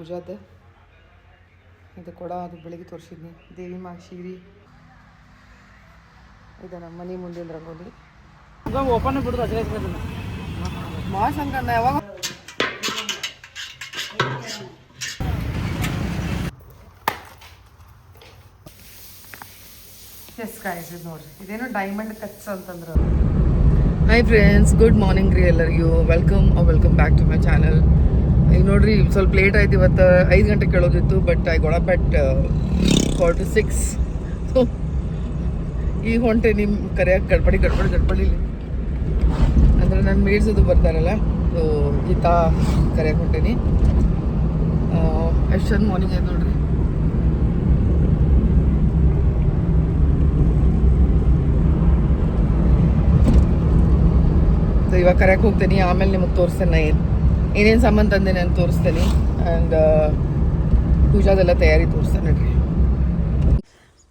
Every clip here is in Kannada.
ಪೂಜಾದ ಇದು ಕೂಡ ಅದು ಬೆಳಿಗ್ಗೆ ತೋರಿಸಿದ್ನಿ ದೇವಿ ಮಾ ಶೀರಿ ಇದು ನಮ್ಮ ಮನೆ ಮುಂದಿನ ರಂಗೋಲಿ ಓಪನ್ ಬಿಡುದು ಮಾಸ್ ಅನ್ಕಂಡ ಯಾವಾಗ ಎಸ್ ಗಾಯ್ಸ್ ಇದು ನೋಡ್ರಿ ಇದೇನೋ ಡೈಮಂಡ್ ಕಟ್ಸ್ ಅಂತಂದ್ರೆ ಹಾಯ್ ಫ್ರೆಂಡ್ಸ್ ಗುಡ್ ಮಾರ್ನಿಂಗ್ ರೀ ಎಲ್ಲರಿಗೂ welcome back to my channel. ಈಗ ನೋಡ್ರಿ ಸ್ವಲ್ಪ ಲೇಟ್ ಆಯ್ತು ಇವತ್ತು 5 ಗಂಟೆಗೆ ಕೇಳೋದಿತ್ತು but I got up at 4:45 so ಈಗ ಹೊಂಟೆ ನಿಮ್ಮ ಕರೆಯೋಕೆ ಗಡ್ಬಡಿ ಅಂದರೆ ನನ್ನ ಮೇಡ್ಸ್ ಅದು ಬರ್ತಾರಲ್ಲ ಸೊ ಈತ ಕರೆಯೋಕೆ ಹೊಂಟೇನಿ. ಎಷ್ಟು ಚಂದ ಮಾರ್ನಿಂಗ್ ಆಯ್ತು ನೋಡ್ರಿ. ಸೊ ಇವಾಗ ಕರೆಯೋಕೆ ಹೋಗ್ತೀನಿ, ಆಮೇಲೆ ನಿಮಗೆ ತೋರಿಸ್ತೇನೆ ಏನೇನು ಸಾಮಾನು ತಂದೇನೆ ಅಂತ ತೋರಿಸ್ತೇನೆ ಆ್ಯಂಡ್ ಪೂಜಾದೆಲ್ಲ ತಯಾರಿ ತೋರಿಸ್ತೇನೆ ನೋಡ್ರಿ.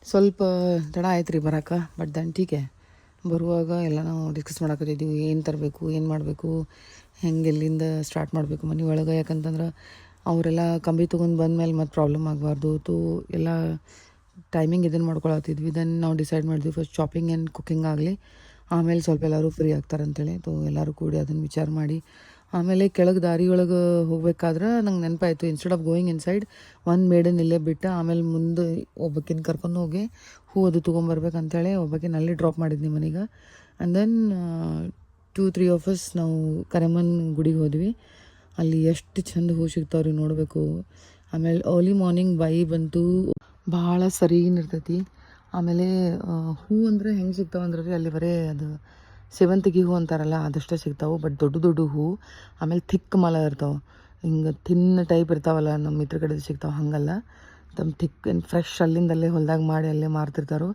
ಸ್ವಲ್ಪ ತಡ ಆಯ್ತು ರೀ ಬರೋಕೆ, ಬಟ್ ದನ್ ಟೀಕೆ ಬರುವಾಗ ಎಲ್ಲ ನಾವು ಡಿಸ್ಕಸ್ ಮಾಡಾಕತ್ತಿದ್ದೀವಿ ಏನು ತರಬೇಕು, ಏನು ಮಾಡಬೇಕು, ಹೆಂಗೆ ಎಲ್ಲಿಂದ ಸ್ಟಾರ್ಟ್ ಮಾಡಬೇಕು ಮನೆ ಒಳಗೆ. ಯಾಕಂತಂದ್ರೆ ಅವರೆಲ್ಲ ಕಂಬಿ ತೊಗೊಂಡು ಬಂದಮೇಲೆ ಮತ್ತೆ ಪ್ರಾಬ್ಲಮ್ ಆಗಬಾರ್ದು. ತೋ ಎಲ್ಲ ಟೈಮಿಂಗ್ ಇದನ್ನು ಮಾಡ್ಕೊಳತ್ತಿದ್ವಿ. ದೆನ್ ನಾವು ಡಿಸೈಡ್ ಮಾಡಿದ್ವಿ ಫಸ್ಟ್ ಶಾಪಿಂಗ್ ಆ್ಯಂಡ್ ಕುಕ್ಕಿಂಗ್ ಆಗಲಿ, ಆಮೇಲೆ ಸ್ವಲ್ಪ ಎಲ್ಲರೂ ಫ್ರೀ ಆಗ್ತಾರಂತೇಳಿ. ತೋ ಎಲ್ಲರೂ ಕೂಡಿ ಅದನ್ನು ವಿಚಾರ ಮಾಡಿ ಆಮೇಲೆ ಕೆಳಗೆ ದಾರಿ ಒಳಗೆ ಹೋಗ್ಬೇಕಾದ್ರೆ ನಂಗೆ ನೆನಪಾಯಿತು, ಇನ್ಸ್ಟೆಡ್ ಆಫ್ ಗೋಯಿಂಗ್ ಇನ್ಸೈಡ್ ಒಂದು ಮೇಡನ್ ಇಲ್ಲೇ ಬಿಟ್ಟು ಆಮೇಲೆ ಮುಂದೆ ಒಬ್ಬಾಕಿನ ಕರ್ಕೊಂಡು ಹೋಗಿ ಹೂ ಅದು ತೊಗೊಂಬರ್ಬೇಕಂತೇಳಿ ಒಬ್ಬಾಕಿನ ಅಲ್ಲಿ ಡ್ರಾಪ್ ಮಾಡಿದ್ನಿ ಮನೆಗೆ. ಆ್ಯಂಡ್ ದೆನ್ 2-3 ಆಫ್ ಅಸ್ ನಾವು ಕರೆಮನ್ ಗುಡಿಗೆ ಹೋದ್ವಿ. ಅಲ್ಲಿ ಎಷ್ಟು ಚಂದ ಹೂ ಸಿಗ್ತಾವ್ರಿ ನೋಡಬೇಕು. ಆಮೇಲೆ ಅರ್ಲಿ ಮಾರ್ನಿಂಗ್ ಬಾಯಿ ಬಂತು ಭಾಳ ಸರಿಗಿರ್ತೈತಿ. ಆಮೇಲೆ ಹೂ ಅಂದರೆ ಹೆಂಗೆ ಸಿಗ್ತಾವಂದ್ರೆ ರೀ ಅಲ್ಲಿ ಬರೀ ಅದು ಸೇವಂತಿಗೆ ಹೂ ಅಂತಾರಲ್ಲ ಅದಷ್ಟೇ ಸಿಗ್ತಾವೆ, ಬಟ್ ದೊಡ್ಡ ಹೂ. ಆಮೇಲೆ ಥಿಕ್ ಮಾಲ ಇರ್ತಾವೆ, ಹಿಂಗೆ ತಿನ್ನ ಟೈಪ್ ಇರ್ತಾವಲ್ಲ ನಮ್ಮ ಇದ್ರ ಕಡೆ ಸಿಗ್ತಾವೆ, ಹಾಗಲ್ಲ ತಮ್ಮ ಥಿಕ್ ಫ್ರೆಶ್ ಅಲ್ಲಿಂದಲ್ಲೇ ಹೊಲ್ದಾಗ ಮಾಡಿ ಅಲ್ಲೇ ಮಾರ್ತಿರ್ತಾರೋ.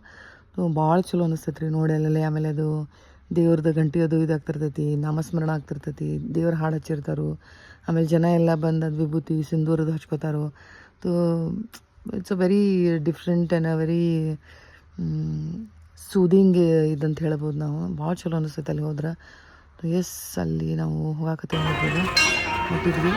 ಭಾಳ ಚಲೋ ಅನಿಸ್ತೈತೆ ರೀ ನೋಡಿ ಅಲ್ಲೇ. ಆಮೇಲೆ ಅದು ದೇವ್ರದ್ದು ಗಂಟೆ ಅದು ಇದಾಗ್ತಿರ್ತೈತಿ, ನಾಮಸ್ಮರಣ ಆಗ್ತಿರ್ತೈತಿ, ದೇವ್ರ ಹಾಡು ಹಚ್ಚಿರ್ತಾರೋ. ಆಮೇಲೆ ಜನ ಎಲ್ಲ ಬಂದು ಅದು ವಿಭೂತಿ ಸಿಂಧೂರದು ಹಚ್ಕೋತಾರೋ. ತೋ it's a very different and a very soothing ಇದಂತ ಹೇಳ್ಬೋದು. ನಾವು ಭಾಳ ಚಲೋ ಅನಿಸ್ತೈತೆ ಅಲ್ಲಿ ಹೋದ್ರೆ. ಎಸ್ ಅಲ್ಲಿ ನಾವು ಹೋಗಾಕತ್ತೀವಿ ಮುಟ್ಟಿದ್ವಿ.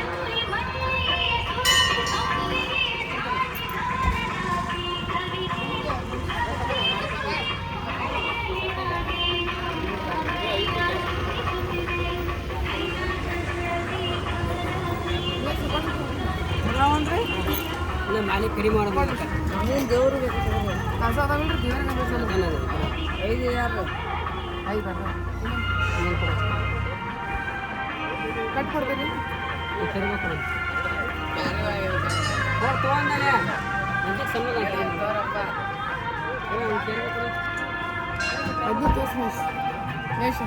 ಮಾಲಿ ಕಡಿ ಮಾಡೋದು ದೇವರು ಕಸ ಅದಾವಲ್ರಿ ದೇವ್ರ 5 ಯಾರು 5 ಕಟ್ ಕೊಡ್ತೀನಿ ತೊಗೊಂಡಾಗ ಅದನ್ನು ತೋರಿಸಿ ಮೇಷ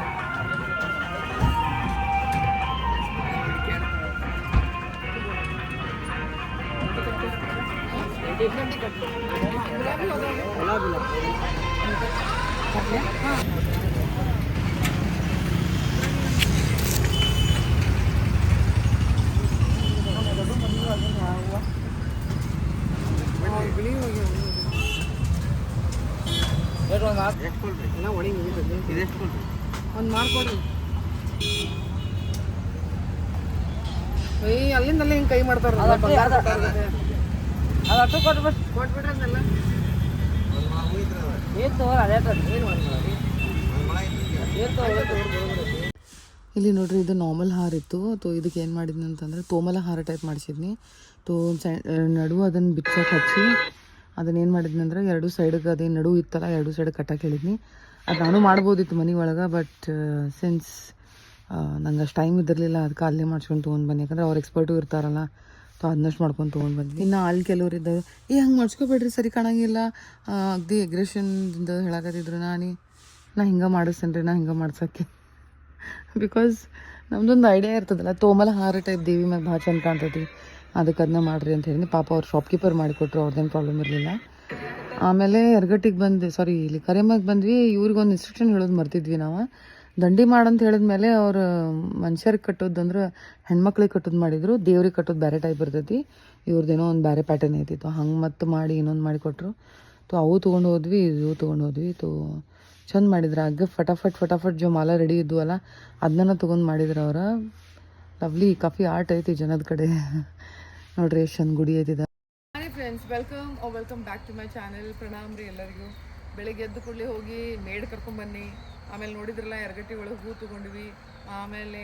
ಒಂದು ಮಾಡ್ಕೊಡ್ರಿ. ಅಲ್ಲಿಂದಲ್ಲೇ ಹಿಂಗೆ ಕೈ ಮಾಡ್ತಾರ ಅದು ಅಟ್ಟು ಕೊಟ್ಬಿಟ್ರೆ ಅದನ್ನೆಲ್ಲ ಇಲ್ಲಿ ನೋಡ್ರಿ ಇದು ನಾರ್ಮಲ್ ಹಾರ ಇತ್ತು. ತೋ ಇದಕ್ಕೆ ಏನು ಮಾಡಿದ್ನಿ ಅಂತಂದ್ರೆ ತೋಮಲ ಹಾರ ಟೈಪ್ ಮಾಡಿಸಿದ್ನಿ. ತೋ ನಡುವೆ ಅದನ್ನು ಬಿಚ್ಚಕ್ಕೆ ಹಚ್ಚಿ ಅದನ್ನೇನು ಮಾಡಿದ್ನಿ ಅಂದ್ರೆ 2 ಸೈಡ್ಗೆ ಅದೇ ನಡು ಇತ್ತಲ್ಲ 2 ಸೈಡ್ ಕಟ್ಟಕ್ಕೆ ಹೇಳಿದ್ನಿ. ಅದು ನಾನು ಮಾಡ್ಬೋದಿತ್ತು ಮನೆ ಒಳಗೆ, ಬಟ್ ಸಿನ್ಸ್ ನಂಗೆ ಅಷ್ಟು ಟೈಮ್ ಇದ್ದಿರಲಿಲ್ಲ, ಅದಕ್ಕೆ ಅಲ್ಲೇ ಮಾಡ್ಸ್ಕೊಂಡು ತೊಗೊಂಡು ಬನ್ನಿ. ಯಾಕಂದ್ರೆ ಅವ್ರು ಎಕ್ಸ್ಪರ್ಟು ಇರ್ತಾರಲ್ಲ, ಸೊ ಅದನ್ನಷ್ಟು ಮಾಡ್ಕೊಂಡು ತೊಗೊಂಡು ಬಂದ್ವಿ. ಇನ್ನು ಅಲ್ಲಿ ಕೆಲವ್ರು ಇದ್ದಾರೆ ಹಂಗೆ ಮಾಡಿಸ್ಕೊಬೇಡ್ರಿ ಸರಿ ಕಾಣಂಗಿಲ್ಲ ಅಗ್ದಿ ಎಗ್ರೆಷನ್ದಿಂದ ಹೇಳಕತ್ತಿದ್ರು. ನಾ ಹಿಂಗೆ ಮಾಡಿಸ್ತೇನೆ ರೀ, ನಾ ಹಿಂಗೆ ಮಾಡ್ಸೋಕ್ಕೆ ಬಿಕಾಸ್ ನಮ್ದೊಂದು ಐಡಿಯಾ ಇರ್ತದಲ್ಲ, ತೋಮಲ ಹಾರ ಟೈಪ್ ದೇವಿ ಮ್ಯಾಗ ಭಾಳ ಚಂದ ಕಾಣ್ತೈತಿ, ಅದಕ್ಕೆ ಅದನ್ನ ಮಾಡಿರಿ ಅಂತ ಹೇಳಿ ಪಾಪ ಅವ್ರು ಶಾಪ್ಕೀಪರ್ ಮಾಡಿಕೊಟ್ರು, ಅವ್ರದ್ದೇನು ಪ್ರಾಬ್ಲಮ್ ಇರಲಿಲ್ಲ. ಆಮೇಲೆ ಎರಗಟ್ಟಿಗೆ ಇಲ್ಲಿ ಕರೆಮಾಗ ಬಂದ್ವಿ. ಇವ್ರಿಗೊಂದು ಇನ್ಸ್ಟ್ರಕ್ಷನ್ ಹೇಳೋದು ಮರ್ತಿದ್ವಿ ನಾವು. ದಂಡಿ ಮಾಡಂತ ಹೇಳಿದ್ಮೇಲೆ ಅವ್ರು ಮನುಷ್ಯರಿಗೆ ಕಟ್ಟೋದು ಅಂದ್ರೆ ಹೆಣ್ಮಕ್ಳಿಗೆ ಕಟ್ಟೋದು ಮಾಡಿದ್ರು, ದೇವ್ರಿಗೆ ಕಟ್ಟೋದು ಬೇರೆ ಟೈಪ್ ಇರ್ತೈತಿ. ಇವ್ರದ್ದೇನೋ ಒಂದು ಬೇರೆ ಪ್ಯಾಟರ್ನ್ ಐತಿತ್ತು, ಹಂಗೆ ಮತ್ತೆ ಮಾಡಿ ಇನ್ನೊಂದು ಮಾಡಿಕೊಟ್ರು. ತೋ ಅವು ತೊಗೊಂಡು ಹೋದ್ವಿ, ಇವು ತೊಗೊಂಡು ಹೋದ್ವಿ. ತೋ ಚಂದ ಮಾಡಿದ್ರು. ಆಗ ಫಟಾಫಟ್ ಜೋ ಮಾಲ ರೆಡಿ ಇದ್ವಲ್ಲ ಅದನ್ನ ತೊಗೊಂಡು ಮಾಡಿದ್ರು ಅವ್ರು. ಲವ್ಲಿ ಕಾಫಿ ಆರ್ಟ್ ಐತಿ ಜನದ ಕಡೆ ನೋಡ್ರಿ ಎಷ್ಟು ಚಂದ ಗುಡಿ ಐತಿದ. Hi friends, welcome back to my channel. ಪ್ರಣಾಮ್ ರೀ ಎಲ್ಲರಿಗೂ. ಬೆಳಿಗ್ಗೆ ಎದ್ದು ಕೂಡಲೇ ಹೋಗಿ ಮೇಡ್ ಕರ್ಕೊಂಡ್ಬನ್ನಿ. ಆಮೇಲೆ ನೋಡಿದ್ರಲ್ಲ ಎರಗಟ್ಟಿ ಒಳಗೆ ಹೂ ತೊಗೊಂಡ್ವಿ. ಆಮೇಲೆ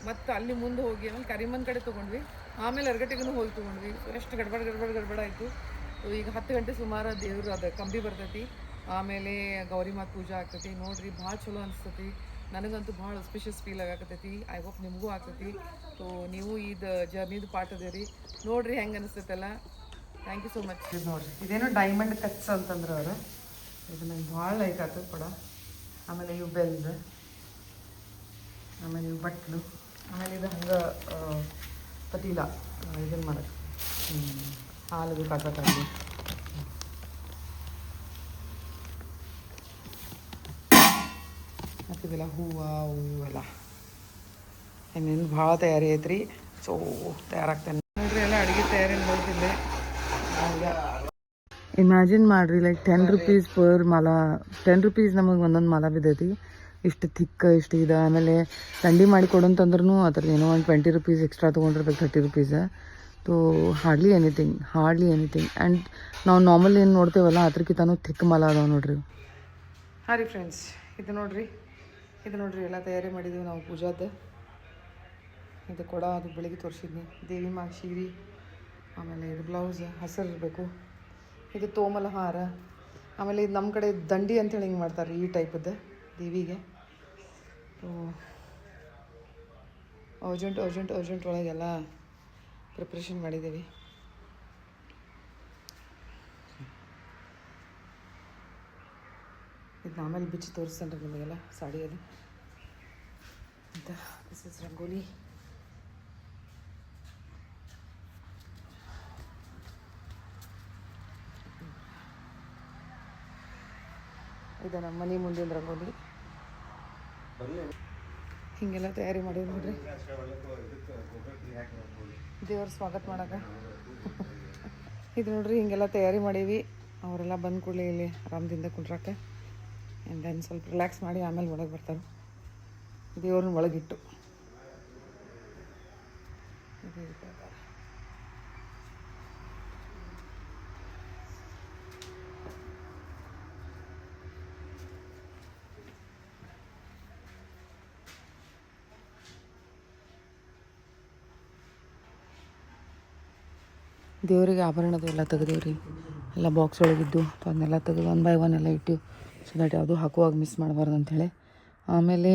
ಮತ್ತು ಅಲ್ಲಿ ಮುಂದೆ ಹೋಗಿ ಆಮೇಲೆ ಕರಿಮನ್ ಕಡೆ ತೊಗೊಂಡ್ವಿ. ಆಮೇಲೆ ಎರಗಟ್ಟಿಗೂ ಹೋಗಿ ತೊಗೊಂಡ್ವಿ. ಎಷ್ಟು ಗಡ್ಬಡ ಆಯಿತು. ಈಗ 10 ಗಂಟೆ ಸುಮಾರು ದೇವ್ರು ಅದು ಕಂಬಿ ಬರ್ತೈತಿ. ಆಮೇಲೆ ಗೌರಿ ಮಾತೆ ಪೂಜೆ ಆಗ್ತೈತಿ. ನೋಡಿರಿ ಭಾಳ ಚಲೋ ಅನಿಸ್ತೈತಿ. ನನಗಂತೂ ಭಾಳ ಸ್ಪೆಷಸ್ ಫೀಲ್ ಆಗಕತ್ತೈತಿ. ಐ ಹೋಪ್ ನಿಮಗೂ ಆಗ್ತೈತಿ. ಸೊ ನೀವು ಇದು ಜರ್ನಿದು ಪಾರ್ಟ್ ಅದೇರಿ. ನೋಡಿರಿ ಹೆಂಗೆ ಅನಿಸ್ತೈತಲ್ಲ. Thank you so much. ಇದು ನೋಡಿರಿ, ಇದೇನೋ ಡೈಮಂಡ್ ಕಟ್ಸ್ ಅಂತಂದ್ರೆ ಅವರು. ಇದು ನಂಗೆ ಭಾಳ ಲೈಕ್ ಆಯ್ತು ಕೂಡ. ಆಮೇಲೆ ಇವು ಬೆಲ್ಸ್, ಆಮೇಲೆ ಇವು ಬಟ್ಲು, ಆಮೇಲೆ ಇದು ಹಂಗೆ ಪತೀಲ ಇದನ್ನು ಮಾಡೋದು ಹಾಲು ಕಾಕತ್ತಾಗಿ. ಮತ್ತು ಇವೆಲ್ಲ ಹೂವು ಇವೆಲ್ಲ ಇನ್ನೇನು ಭಾಳ ತಯಾರಿ ಐತ್ರಿ. ಸೊ ತಯಾರಾಗ್ತೇನೆ ನೋಡ್ರಿ. ಎಲ್ಲ ಅಡುಗೆ ತಯಾರಿ ನೋಡ್ತಿದ್ದೆ. ಇಮ್ಯಾಜಿನ್ ಮಾಡಿರಿ, ಲೈಕ್ 10 ರೂಪೀಸ್ ಪರ್ ಮಾಲ. 10 ರೂಪೀಸ್ ನಮಗೆ ಒಂದೊಂದು ಮಾಲ ಬಿದ್ದೈತಿ. ಇಷ್ಟು ಥಿಕ್ ಇಷ್ಟು ಇದು. ಆಮೇಲೆ ಥಂಡಿ ಮಾಡಿ ಕೊಡೋಂತಂದ್ರೂ ಅದ್ರದ್ದು ಏನೋ ಒಂದು 20 ರೂಪೀಸ್ ಎಕ್ಸ್ಟ್ರಾ ತೊಗೊಂಡಿರ್ಬೇಕು, 30 rupees. So hardly anything. And ನಾವು ನಾರ್ಮಲ್ ಏನು ನೋಡ್ತೇವಲ್ಲ ಅದ್ರಕ್ಕಿಂತನೂ ಥಿಕ್ ಮಾಲ ಅದಾವೆ ನೋಡ್ರಿ. ಹಾಂ ರೀ ಫ್ರೆಂಡ್ಸ್, ಇದು ನೋಡ್ರಿ ಎಲ್ಲ ತಯಾರಿ ಮಾಡಿದ್ದೀವಿ ನಾವು ಪೂಜಾದ. ಇದು ಕೊಡ, ಅದು ಬೆಳಿಗ್ಗೆ ತೋರಿಸಿದ್ನಿ. ದೇವಿ ಮಾಗ ಸೀರೆ, ಆಮೇಲೆ ಇದು ಬ್ಲೌಸ್ ಹಸಿರು ಇರಬೇಕು. ಇದು ತೋಮಲ ಹಾರ. ಆಮೇಲೆ ಇದು ನಮ್ಮ ಕಡೆ ದಂಡಿ ಅಂತೇಳಿ ಹಿಂಗೆ ಮಾಡ್ತಾರೆ, ಈ ಟೈಪದ್ದು ದೇವಿಗೆ. ಅರ್ಜೆಂಟ್ ಒಳಗೆಲ್ಲ ಪ್ರಿಪ್ರೇಷನ್ ಮಾಡಿದ್ದೀವಿ. ಇದು ಆಮೇಲೆ ಬಿಚ್ಚಿ ತೋರಿಸ್ತೇನೆ ರೀ ನಿಮಗೆಲ್ಲ ಸಾಡಿಯಲ್ಲಿ. ಅಂತ ದಿಸ್ ಇಸ್ ರಂಗೋಲಿ. ಇದು ನಮ್ಮ ಮನೆ ಮುಂದಿನ ರಂಗೋಲಿ. ಹೀಗೆಲ್ಲ ತಯಾರಿ ಮಾಡೀವಿ ನೋಡ್ರಿ ದೇವ್ರ ಸ್ವಾಗತ ಮಾಡಕ್ಕೆ. ಇದು ನೋಡ್ರಿ ಹಿಂಗೆಲ್ಲ ತಯಾರಿ ಮಾಡೀವಿ. ಅವರೆಲ್ಲ ಬಂದು ಕೂಡಲೇ ಇಲ್ಲಿ ಆರಾಮದಿಂದ ಕುಂಡ್ರಕ್ಕೆ. ಆ್ಯಂಡ್ ದೆನ್ ಸ್ವಲ್ಪ ರಿಲ್ಯಾಕ್ಸ್ ಮಾಡಿ ಆಮೇಲೆ ಒಳಗೆ ಬರ್ತಾರೆ. ದೇವ್ರನ್ನ ಒಳಗಿಟ್ಟು ದೇವರಿಗೆ ಆಭರಣದು ಎಲ್ಲ ತೆಗೆದೇವ್ರಿ. ಎಲ್ಲ ಬಾಕ್ಸ್ ಒಳಗಿದ್ದು ಅದನ್ನೆಲ್ಲ ತೆಗೆದು 1 by 1 ಎಲ್ಲ ಇಟ್ಟು. ಸೊ ದಟ್ ಯಾವುದೂ ಹಾಕುವಾಗ ಮಿಸ್ ಮಾಡಬಾರ್ದು ಅಂಥೇಳಿ. ಆಮೇಲೆ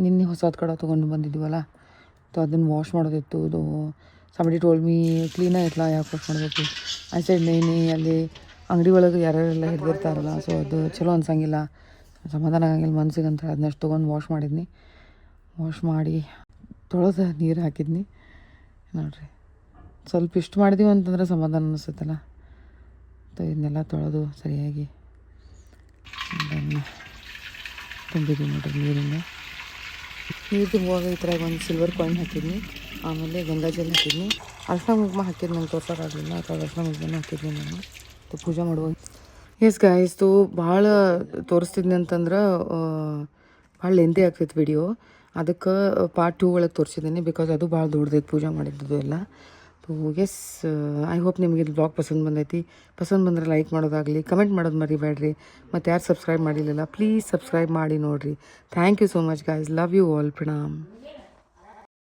ನಿನ್ನೆ ಹೊಸದು ಕಡೆ ತೊಗೊಂಡು ಬಂದಿದ್ದೀವಲ್ಲ, ಸೊ ಅದನ್ನು ವಾಶ್ ಮಾಡೋದಿತ್ತು. ಅದು somebody told me ಕ್ಲೀನಾಗಿ ಇತ್ತಲ್ಲ, ಯಾಕೆ ವಾಶ್ ಮಾಡಬೇಕು. ಐ ಸೈಡ್ ನೈನಿ ಅಲ್ಲಿ ಅಂಗಡಿ ಒಳಗೆ ಯಾರ್ಯಾರೆಲ್ಲ ಹಿಡ್ದಿರ್ತಾರಲ್ಲ, ಸೊ ಅದು ಚಲೋ ಅನ್ಸಂಗಿಲ್ಲ, ಸಮಾಧಾನ ಆಗಂಗಿಲ್ಲ ಮನ್ಸಿಗೆ ಅಂತ ಅದನ್ನಷ್ಟು ತೊಗೊಂಡು ವಾಶ್ ಮಾಡಿದ್ನಿ. ವಾಶ್ ಮಾಡಿ ತೊಳೆದ ನೀರು ಹಾಕಿದ್ನಿ ನೋಡಿರಿ. ಸ್ವಲ್ಪ ಇಷ್ಟು ಮಾಡಿದೀವಿ ಅಂತಂದ್ರೆ ಸಮಾಧಾನ ಅನ್ನಿಸ್ತೈತಲ್ಲ. ಇದನ್ನೆಲ್ಲ ತೊಳೆದು ಸರಿಯಾಗಿ ತುಂಬಿದ್ವಿ ನೋಡ್ರಿ ನೀರು ತುಂಬುವಾಗ ಈ ಥರ ಒಂದು ಸಿಲ್ವರ್ ಕಾಯಿನ್ ಹಾಕಿದ್ನಿ. ಆಮೇಲೆ ಗಂಗಾಜಲ್ ಹಾಕಿದ್ನಿ. ಅರ್ಶಿನ ಕುಂಕುಮ ಹಾಕಿದ್ದು ನಂಗೆ ತೋರ್ಸೋಕ್ಕಾಗಲಿಲ್ಲ, ಅಥವಾ ಅರ್ಶಿನ ಕುಂಕುಮ ಹಾಕಿದ್ನಿ ನಾನು ಪೂಜೆ ಮಾಡುವಾಗ. ಎಸ್ ಗಾಯ್ಸ್, ಭಾಳ ತೋರಿಸ್ತಿದ್ನಿ ಅಂತಂದ್ರೆ ಭಾಳ ಲೆಂತಿ ಆಗ್ತೈತೆ ವಿಡಿಯೋ. ಅದಕ್ಕೆ ಪಾರ್ಟ್ 2 ಒಳಗೆ ತೋರಿಸಿದ್ದೀನಿ. ಬಿಕಾಸ್ ಅದು ಭಾಳ ದೊಡ್ಡದೈತೆ ಪೂಜೆ ಮಾಡಿದ್ದು ಎಲ್ಲ. ಎಸ್, ಐ ಹೋಪ್ ನಿಮಗೆ ಇದು ಬ್ಲಾಗ್ ಪಸಂದ್ ಬಂದರೆ ಲೈಕ್ ಮಾಡೋದಾಗಲಿ, ಕಮೆಂಟ್ ಮಾಡೋದು ಮರಿಬೇಡ್ರಿ. ಮತ್ತು ಯಾರು ಸಬ್ಸ್ಕ್ರೈಬ್ ಮಾಡಿಲ್ಲ ಪ್ಲೀಸ್ ಸಬ್ಸ್ಕ್ರೈಬ್ ಮಾಡಿ ನೋಡಿರಿ. Thank you so much guys. Love you all. Pranam.